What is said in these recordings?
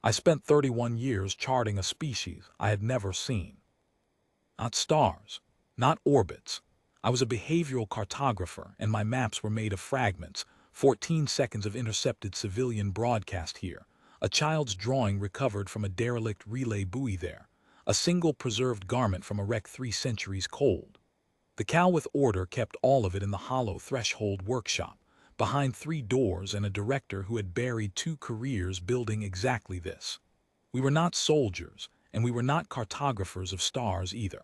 I spent 31 years charting a species I had never seen. Not stars, not orbits. I was a behavioral cartographer, and my maps were made of fragments, 14 seconds of intercepted civilian broadcast here, a child's drawing recovered from a derelict relay buoy there, a single preserved garment from a wreck 3 centuries cold. The cow with order kept all of it in the hollow threshold workshop, behind 3 doors and a director who had buried 2 careers building exactly this. We were not soldiers, and we were not cartographers of stars either.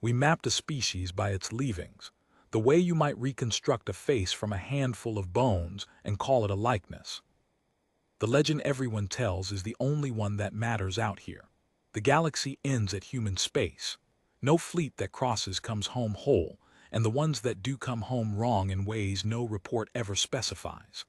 We mapped a species by its leavings, the way you might reconstruct a face from a handful of bones and call it a likeness. The legend everyone tells is the only one that matters out here. The galaxy ends at human space. No fleet that crosses comes home whole, and the ones that do come home wrong in ways no report ever specifies.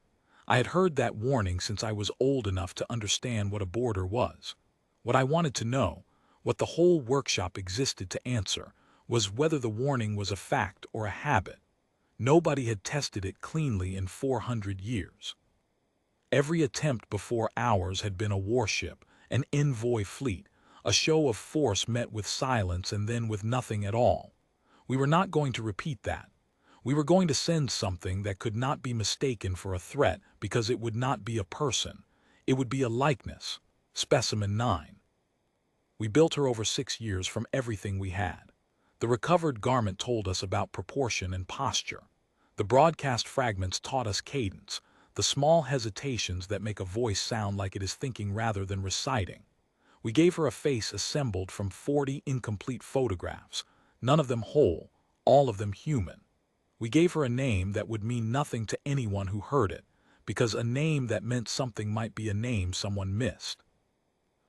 I had heard that warning since I was old enough to understand what a border was. What I wanted to know, what the whole workshop existed to answer, was whether the warning was a fact or a habit. Nobody had tested it cleanly in 400 years. Every attempt before ours had been a warship, an envoy fleet, a show of force met with silence and then with nothing at all. We were not going to repeat that. We were going to send something that could not be mistaken for a threat because it would not be a person. It would be a likeness. Specimen 9. We built her over 6 years from everything we had. The recovered garment told us about proportion and posture. The broadcast fragments taught us cadence, the small hesitations that make a voice sound like it is thinking rather than reciting. We gave her a face assembled from 40 incomplete photographs, none of them whole, all of them human. We gave her a name that would mean nothing to anyone who heard it, because a name that meant something might be a name someone missed.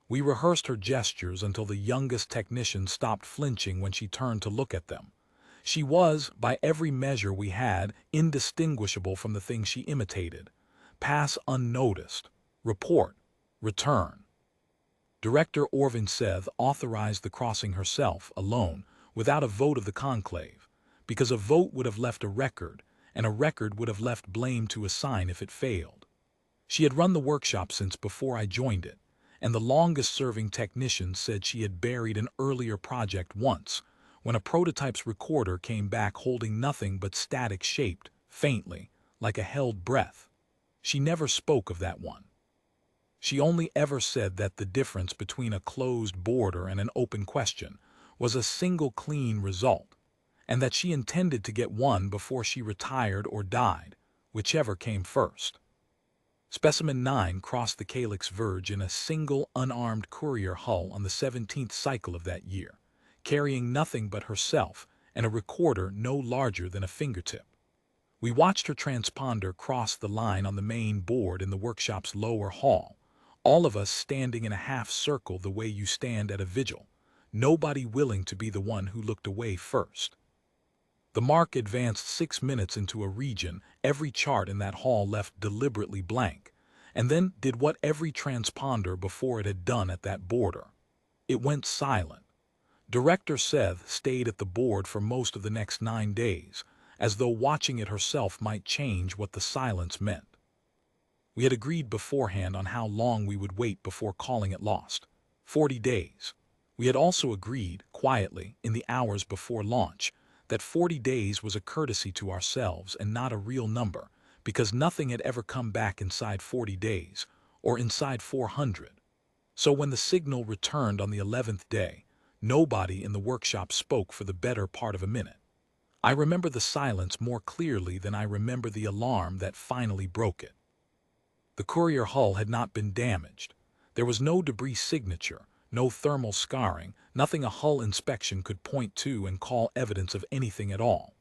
We rehearsed her gestures until the youngest technician stopped flinching when she turned to look at them. She was, by every measure we had, indistinguishable from the thing she imitated. Pass unnoticed. Report. Return. Director Orvin Seth authorized the crossing herself, alone, without a vote of the conclave, because a vote would have left a record, and a record would have left blame to assign if it failed. She had run the workshop since before I joined it, and the longest-serving technician said she had buried an earlier project once, when a prototype's recorder came back holding nothing but static shaped, faintly, like a held breath. She never spoke of that one. She only ever said that the difference between a closed border and an open question was a single clean result, and that she intended to get one before she retired or died, whichever came first. Specimen 9 crossed the calyx verge in a single unarmed courier hull on the 17th cycle of that year, carrying nothing but herself and a recorder no larger than a fingertip. We watched her transponder cross the line on the main board in the workshop's lower hall, all of us standing in a half circle the way you stand at a vigil, nobody willing to be the one who looked away first. The mark advanced 6 minutes into a region every chart in that hall left deliberately blank, and then did what every transponder before it had done at that border. It went silent. Director Seth stayed at the board for most of the next 9 days, as though watching it herself might change what the silence meant. We had agreed beforehand on how long we would wait before calling it lost. 40 days. We had also agreed, quietly, in the hours before launch, that 40 days was a courtesy to ourselves and not a real number, because nothing had ever come back inside 40 days, or inside 400. So when the signal returned on the 11th day, nobody in the workshop spoke for the better part of a minute. I remember the silence more clearly than I remember the alarm that finally broke it. The courier hull had not been damaged. There was no debris signature, no thermal scarring, nothing a hull inspection could point to and call evidence of anything at all.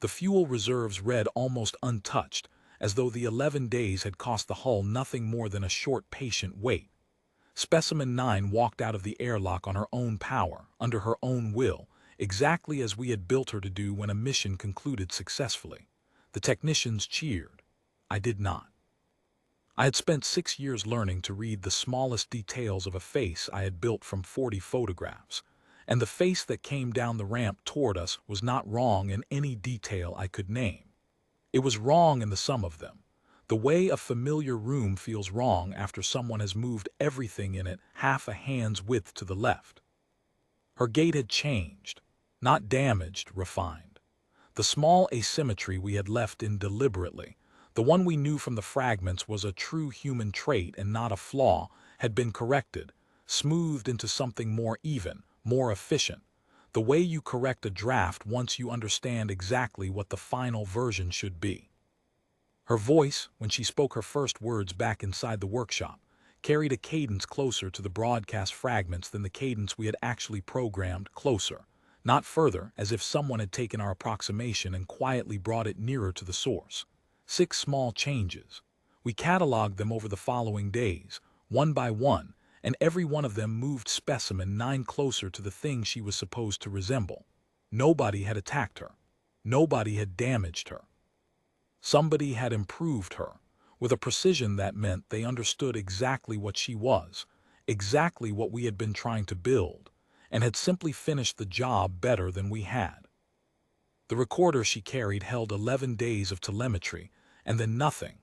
The fuel reserves read almost untouched, as though the 11 days had cost the hull nothing more than a short patient wait. Specimen 9 walked out of the airlock on her own power, under her own will, exactly as we had built her to do when a mission concluded successfully. The technicians cheered. I did not. I had spent 6 years learning to read the smallest details of a face I had built from 40 photographs, and the face that came down the ramp toward us was not wrong in any detail I could name. It was wrong in the sum of them. The way a familiar room feels wrong after someone has moved everything in it half a hand's width to the left. Her gait had changed, not damaged, refined. The small asymmetry we had left in deliberately, the one we knew from the fragments was a true human trait and not a flaw, had been corrected, smoothed into something more even, more efficient. The way you correct a draft once you understand exactly what the final version should be. Her voice, when she spoke her first words back inside the workshop, carried a cadence closer to the broadcast fragments than the cadence we had actually programmed, closer, not further, as if someone had taken our approximation and quietly brought it nearer to the source. 6 small changes. We cataloged them over the following days, one by one, and every one of them moved specimen 9 closer to the thing she was supposed to resemble. Nobody had attacked her. Nobody had damaged her. Somebody had improved her, with a precision that meant they understood exactly what she was, exactly what we had been trying to build, and had simply finished the job better than we had. The recorder she carried held 11 days of telemetry, and then nothing.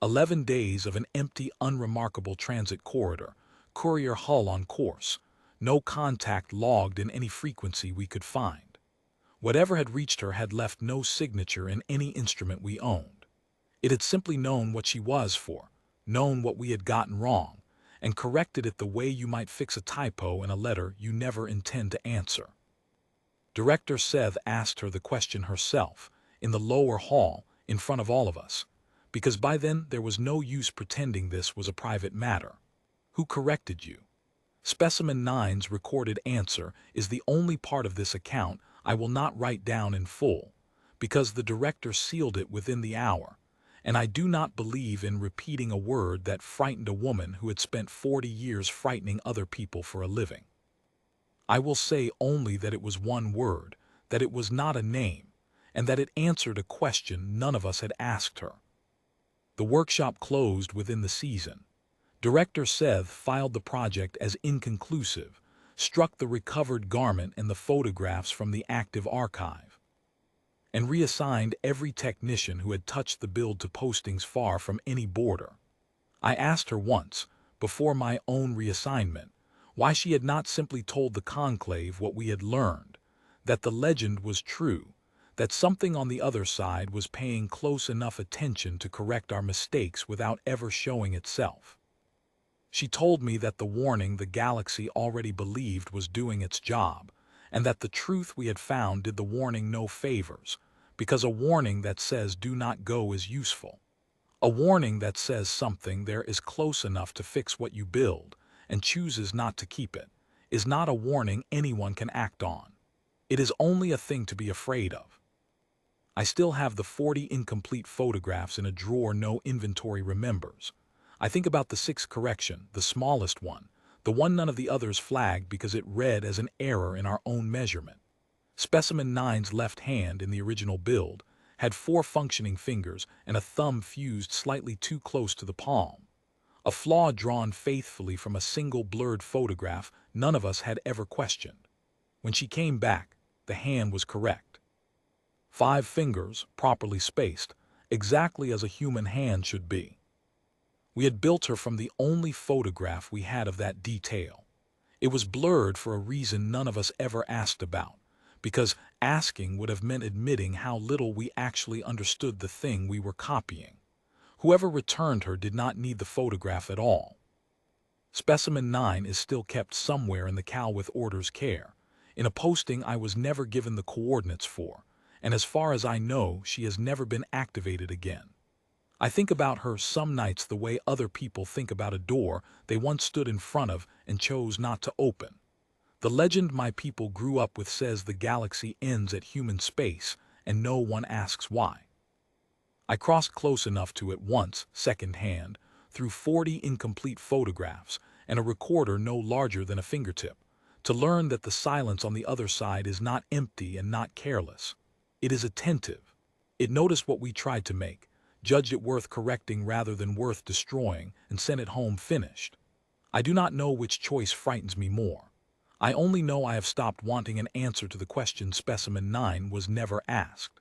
11 days of an empty, unremarkable transit corridor, courier hull on course, no contact logged in any frequency we could find. Whatever had reached her had left no signature in any instrument we owned. It had simply known what she was for, known what we had gotten wrong, and corrected it the way you might fix a typo in a letter you never intend to answer. Director Seth asked her the question herself, in the lower hall, in front of all of us, because by then there was no use pretending this was a private matter. Who corrected you? Specimen 9's recorded answer is the only part of this account I will not write down in full, because the director sealed it within the hour, and I do not believe in repeating a word that frightened a woman who had spent 40 years frightening other people for a living. I will say only that it was one word, that it was not a name, and that it answered a question none of us had asked her. The workshop closed within the season. Director Seth filed the project as inconclusive, struck the recovered garment and the photographs from the active archive, and reassigned every technician who had touched the build to postings far from any border. I asked her once, before my own reassignment, why she had not simply told the conclave what we had learned, that the legend was true, that something on the other side was paying close enough attention to correct our mistakes without ever showing itself. She told me that the warning the galaxy already believed was doing its job, and that the truth we had found did the warning no favors, because a warning that says do not go is useful. A warning that says something there is close enough to fix what you build, and chooses not to keep it, is not a warning anyone can act on. It is only a thing to be afraid of. I still have the 40 incomplete photographs in a drawer no inventory remembers. I think about the 6th correction, the smallest one, the one none of the others flagged because it read as an error in our own measurement. Specimen 9's left hand in the original build had 4 functioning fingers and a thumb fused slightly too close to the palm. A flaw drawn faithfully from a single blurred photograph none of us had ever questioned. When she came back, the hand was correct. 5 fingers, properly spaced, exactly as a human hand should be. We had built her from the only photograph we had of that detail. It was blurred for a reason none of us ever asked about, because asking would have meant admitting how little we actually understood the thing we were copying. Whoever returned her did not need the photograph at all. Specimen 9 is still kept somewhere in the Cal with orders care, in a posting I was never given the coordinates for, and as far as I know, she has never been activated again. I think about her some nights the way other people think about a door they once stood in front of and chose not to open. The legend my people grew up with says the galaxy ends at human space, and no one asks why. I crossed close enough to it once, second-hand, through 40 incomplete photographs and a recorder no larger than a fingertip, to learn that the silence on the other side is not empty and not careless. It is attentive. It noticed what we tried to make, judged it worth correcting rather than worth destroying, and sent it home finished. I do not know which choice frightens me more. I only know I have stopped wanting an answer to the question Specimen 9 was never asked.